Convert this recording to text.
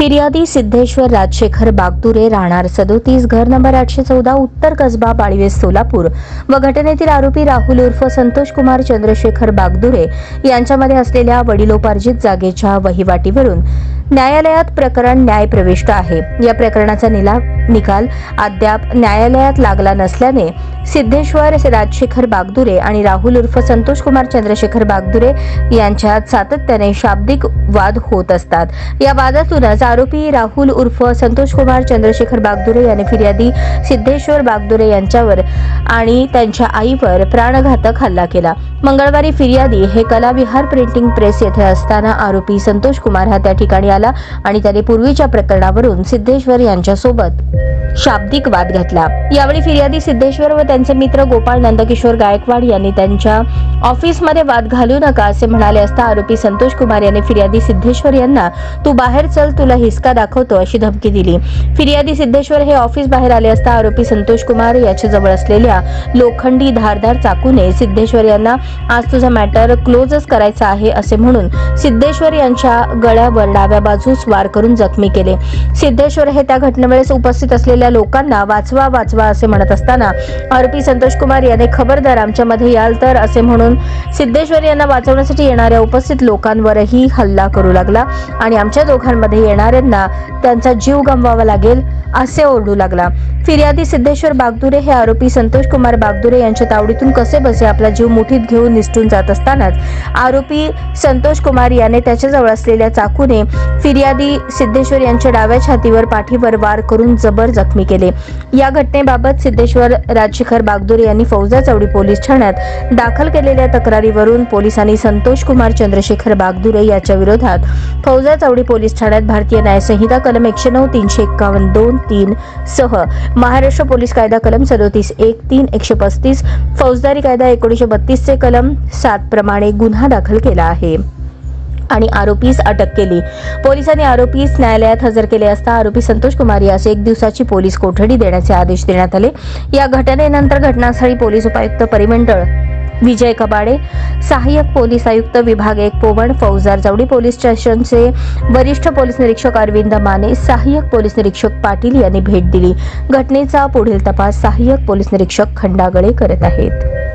फिर्यादी सिद्धेश्वर राजशेखर बागदुरे राहणार 37 घर नंबर 814 उत्तर कसबा बाळवेस सोलापूर व घटनेतील आरोपी राहुल उर्फ संतोष कुमार चंद्रशेखर बागदुरे यांच्यामध्ये असलेल्या वडिलोपार्जित जागेच्या वहिवाटीवरून न्यायालयात प्रकरण न्यायप्रविष्ट आहे। या प्रकरणाचा निकाल अद्याप न्यायालयात लागला नसल्याने सिद्धेश्वर राजशेखर बागदुरे आणि राहुल उर्फ संतोष कुमार चंद्रशेखर बागदुरे यांच्यात सातत्याने शाब्दिक वाद होत असतात। या वादातूनच आरोपी राहुल उर्फ संतोष कुमार चंद्रशेखर बागदुरे यांनी फिर्यादी सिद्धेश्वर बागदुरे यांच्यावर आणि त्यांच्या आईवर प्राणघातक हल्ला केला। मंगळवारी फिर्यादी हे कलाविहार प्रिंटिंग प्रेस येथे असताना आरोपी संतोष कुमार हा त्या ठिकाणी आला आणि त्याने पूर्वीच्या प्रकरणावरून सिद्धेश्वर यांच्यासोबत शाब्दिक वाद घातला। यावेळी फिर्यादी सिद्धेश्वर व त्यांचे मित्र गोपाळ नंदकिशोर गायकवाड यांनी त्यांच्या ऑफिसमध्ये वाद घालू नका असे म्हणाले असता आरोपी संतोष कुमार यांनी फिर्यादी सिद्धेश्वर यांना तू बाहेर चल, तुला हिसका दाखवतो अशी धमकी दिली। फिर्यादी सिद्धेश्वर हे ऑफिस बाहेर आले असता आरोपी संतोष कुमार याच्या जवळ असलेल्या लोखंडी धारदार चाकूने सिद्धेश्वर यांना आज तुझा मॅटर क्लोजच करायचा आहे असे म्हणून सिद्धेश्वर यांच्या गळ्यावर डाव्या बाजूस वार करून जखमी केले। सिद्धेश्वर हे त्या घटनेवेळेस उपस्थित असलेल्या लोकांना वाचवा वाचवा असे म्हणत असताना आरोपी संतोष कुमार याने खबरदार आमच्यामध्ये याल तर असे म्हणून सिद्धेश्वर यांना वाचवण्यासाठी येणाऱ्या उपस्थित लोकांवरही हल्ला करू लागला आणि आमच्या दोघांमध्ये येणाऱ्यांना त्यांचा जीव गमवावा लागेल असे ओरडू लागला। फिर्यादी सिद्धेश्वर बागदुरे हे आरोपी संतोष कुमार बागदुरे यांच्या तावडीतून कसे बसे आपला जीव मुठीत घेऊन निसटून जात असतानाच आरोपी संतोष कुमार याने त्याच्याजवळ असलेल्या चाकूने फिर्यादी सिद्धेश्वर यांच्या डाव्या छातीवर पाठीवर वार करून जबर जखमी केले। या घटनेबाबत सिद्धेश्वर राजशेखर बागदुरे यांनी फौजा चौडी पोलीस ठाण्यात दाखल केलेल्या तक्रारीवरून पोलिसांनी संतोष कुमार चंद्रशेखर बागदुरे याच्या विरोधात फौजा चौडी पोलीस ठाण्यात भारतीय न्याय संहिता कलम 109 351 2 3 सह महाराष्ट्र पोलीस कायदा कलम 37(1) 3 135 फौजदारी कायदा 1932 चे कलम 7 प्रमाणे गुन्हा दाखल केला आहे आणि आरोपीस अटक केली। पोलिसांनी आरोपीस न्यायालयात हजर केले असता आरोपी संतोष कुमार यास 1 दिवसाची पोलीस कोठडी देण्याचे आदेश देण्यात आले। या घटनेनंतर घटनास्थळी पोलीस उपायुक्त परिमंडळ विजय कबाडे, सहाय्यक पोलीस आयुक्त विभाग 1 पोवण, फौजदार चौडी पोलीस स्टेशनचे वरिष्ठ पोलीस निरीक्षक अरविंद माने, सहाय्यक पोलीस निरीक्षक पाटील यांनी भेट दिली। घटनेचा पुढील तपास सहाय्यक पोलीस निरीक्षक खंडागळे करत आहेत।